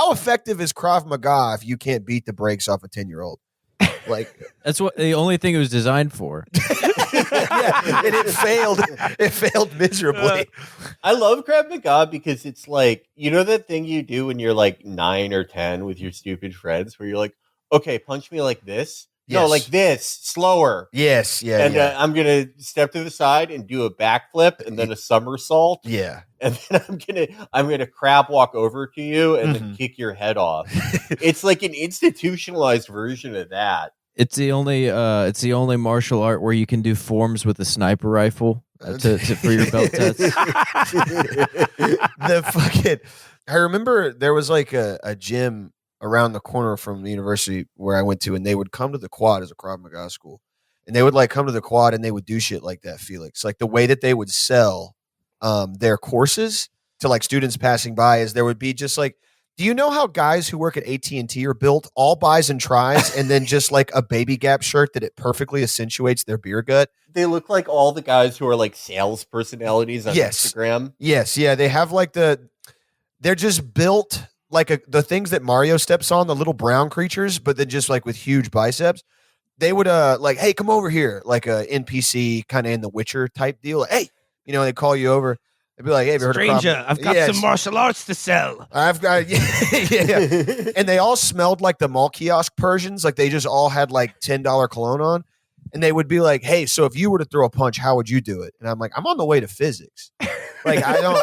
how effective is Krav Maga if you can't beat the brakes off a 10-year-old? Like that's what the only thing it was designed for. Yeah, and it failed miserably. I love Krav Maga because it's like, you know that thing you do when you're like 9 or 10 with your stupid friends where you're like, okay, punch me like this. Yes. No, like this, slower. Yes, yeah, and yeah. I'm gonna step to the side and do a backflip and then a somersault. Yeah, and then I'm gonna crab walk over to you and then kick your head off. It's like an institutionalized version of that. It's the only martial art where you can do forms with a sniper rifle for your belt test. I remember there was like a gym around the corner from the university where I went to, and they would come to the quad as a Krav Maga school, and they would like come to the quad and they would do shit like that, Felix. Like the way that they would sell their courses to like students passing by is there would be just like, do you know how guys who work at AT&T are built? All buys and tries, and then just like a Baby Gap shirt that it perfectly accentuates their beer gut. They look like all the guys who are like sales personalities on Instagram. Yes, yeah. They have like they're just built like the things that Mario steps on, the little brown creatures, but then just like with huge biceps. They would like, hey, come over here, like a NPC kind of in the Witcher type deal. Like, hey, they call you over. They'd be like, hey, have you heard of Stranger, I've got some martial arts to sell. I've got, yeah. And they all smelled like the mall kiosk Persians. Like they just all had like $10 cologne on. And they would be like, hey, so if you were to throw a punch, how would you do it? And I'm like, I'm on the way to physics. Like, I don't,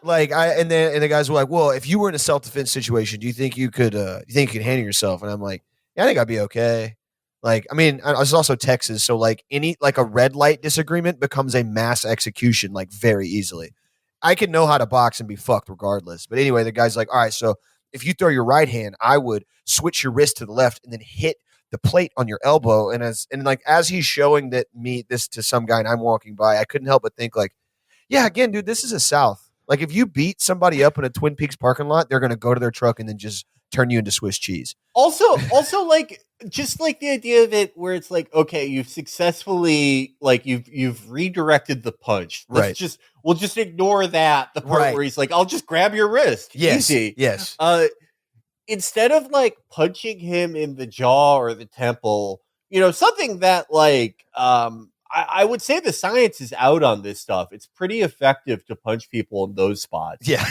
and the guys were like, well, if you were in a self-defense situation, do you think you could handle yourself? And I'm like, yeah, I think I'd be okay. Like, I mean, I was also Texas, so like a red light disagreement becomes a mass execution like very easily. I can know how to box and be fucked regardless. But anyway, the guy's like, all right, so if you throw your right hand, I would switch your wrist to the left and then hit the plate on your elbow. And as he's showing this to some guy and I'm walking by, I couldn't help but think like, yeah, again, dude, this is a South. Like if you beat somebody up in a Twin Peaks parking lot, they're going to go to their truck and then just turn you into Swiss cheese. Also, like just like the idea of it, where it's like, okay, you've successfully like you've redirected the punch. We'll just ignore that. The part where he's like, I'll just grab your wrist. Yes, easy. Yes. Instead of like punching him in the jaw or the temple, something that like I would say the science is out on this stuff. It's pretty effective to punch people in those spots. Yeah.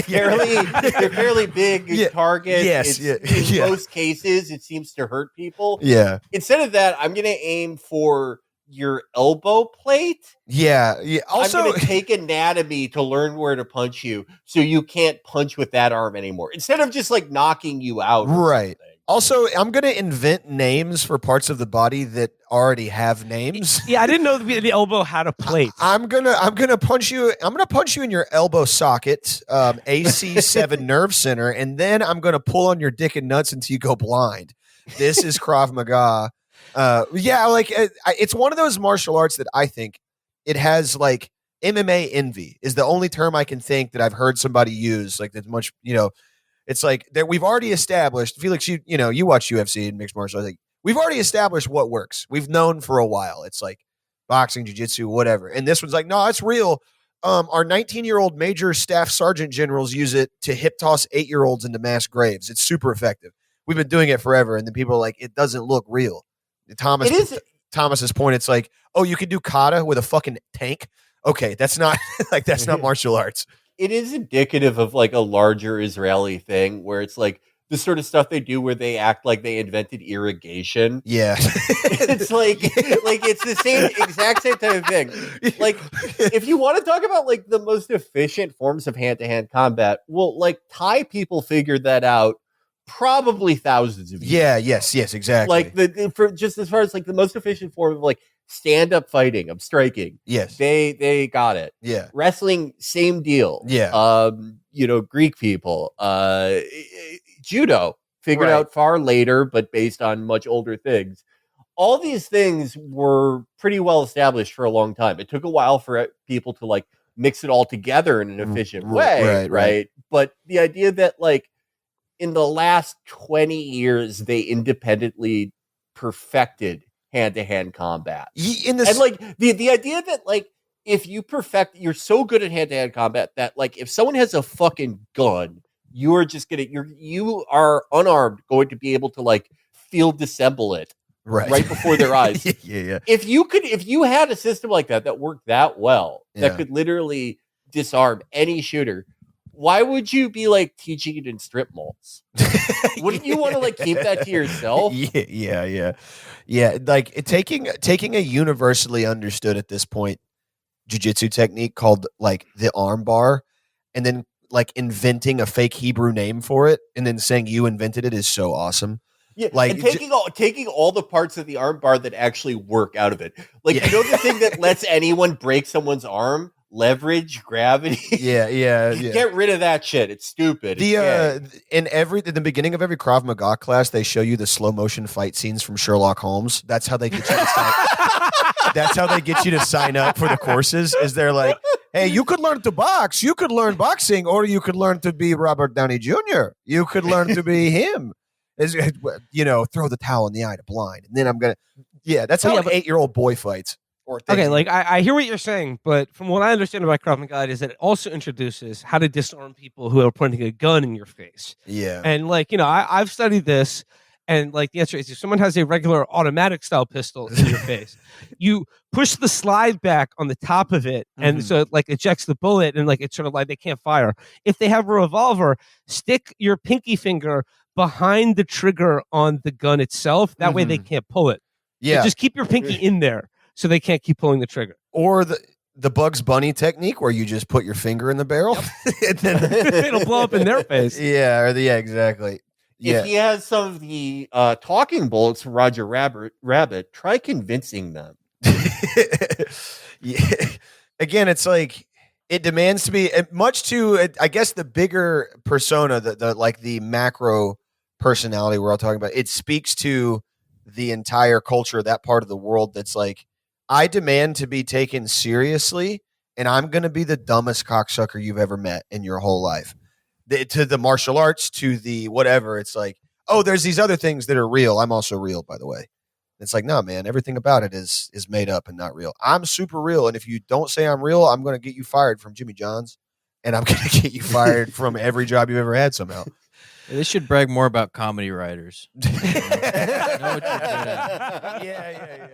They're fairly big targets. Yes. In most cases, it seems to hurt people. Yeah. Instead of that, I'm going to aim for your elbow plate. Yeah. Yeah. Also, I'm going to take anatomy to learn where to punch you so you can't punch with that arm anymore. Instead of just like knocking you out. Right. Also, I'm going to invent names for parts of the body that already have names. Yeah, I didn't know the elbow had a plate. I'm gonna punch you. I'm gonna punch you in your elbow socket, AC7 nerve center, and then I'm gonna pull on your dick and nuts until you go blind. This is Krav Maga. It's one of those martial arts that I think it has like MMA envy is the only term I can think that I've heard somebody use like that much. It's like that we've already established. Felix, you watch UFC and mixed martial arts. Like, we've already established what works. We've known for a while. It's like boxing, jiu-jitsu, whatever. And this one's like, no, it's real. Our 19-year-old major staff sergeant generals use it to hip toss 8-year-olds into mass graves. It's super effective. We've been doing it forever. And then people are like, it doesn't look real. Thomas's point, it's like, oh, you can do kata with a fucking tank. Okay, that's not that's not martial arts. It is indicative of like a larger Israeli thing where it's like the sort of stuff they do where they act like they invented irrigation. Yeah. It's like it's the exact same type of thing. Like if you want to talk about like the most efficient forms of hand-to-hand combat, well, like Thai people figured that out probably thousands of years. Yeah, yes, exactly. Like for just as far as like the most efficient form of like stand-up fighting, of striking. Yes. They got it. Yeah. Wrestling, same deal. Yeah. Greek people. Judo, figured out far later, but based on much older things. All these things were pretty well established for a long time. It took a while for people to like mix it all together in an efficient way. Right. But the idea that like in the last 20 years, they independently perfected hand-to-hand combat. And like the idea that like if you you're so good at hand-to-hand combat that like if someone has a fucking gun you are just gonna you are unarmed going to be able to like field disassemble it right before their eyes. Yeah. If you had a system like that worked that well, that could literally disarm any shooter, why would you be like teaching it in strip malls? Wouldn't you want to like keep that to yourself? Yeah. Like taking a universally understood at this point jiu-jitsu technique called like the arm bar, and then like inventing a fake Hebrew name for it, and then saying you invented it is so awesome. Yeah, like and taking all the parts of the arm bar that actually work out of it. Like you know the thing that lets anyone break someone's arm. Leverage, gravity. Yeah. Get rid of that shit. It's stupid. In the beginning of every Krav Maga class, they show you the slow motion fight scenes from Sherlock Holmes. That's how they get you to sign. That's how they get you to sign up for the courses. Is they're like, hey, you could learn to box, you could learn boxing, or you could learn to be Robert Downey Jr. You could learn to be him. Throw the towel in the eye to blind, and then I'm gonna. Yeah, that's how an 8-year-old boy fights. Okay, like I hear what you're saying, but from what I understand about Krav Maga is that it also introduces how to disarm people who are pointing a gun in your face. Yeah. And I've studied this, and like the answer is if someone has a regular automatic style pistol in your face, you push the slide back on the top of it, and so it like ejects the bullet, and like it's sort of like they can't fire. If they have a revolver, stick your pinky finger behind the trigger on the gun itself. That way they can't pull it. Yeah. So just keep your pinky in there, so they can't keep pulling the trigger. Or the Bugs Bunny technique where you just put your finger in the barrel. And then it'll blow up in their face. Yeah, exactly. Yeah. If he has some of the talking bullets from Roger Rabbit, try convincing them. Yeah. Again, it's like it demands to be much to, I guess, the bigger persona, the macro personality we're all talking about. It speaks to the entire culture of that part of the world that's like, I demand to be taken seriously, and I'm going to be the dumbest cocksucker you've ever met in your whole life. To the martial arts, to the whatever, it's like, oh, there's these other things that are real. I'm also real, by the way. It's like, no, man, everything about it is made up and not real. I'm super real, and if you don't say I'm real, I'm going to get you fired from Jimmy John's, and I'm going to get you fired from every job you've ever had somehow. They should brag more about comedy writers. Yeah.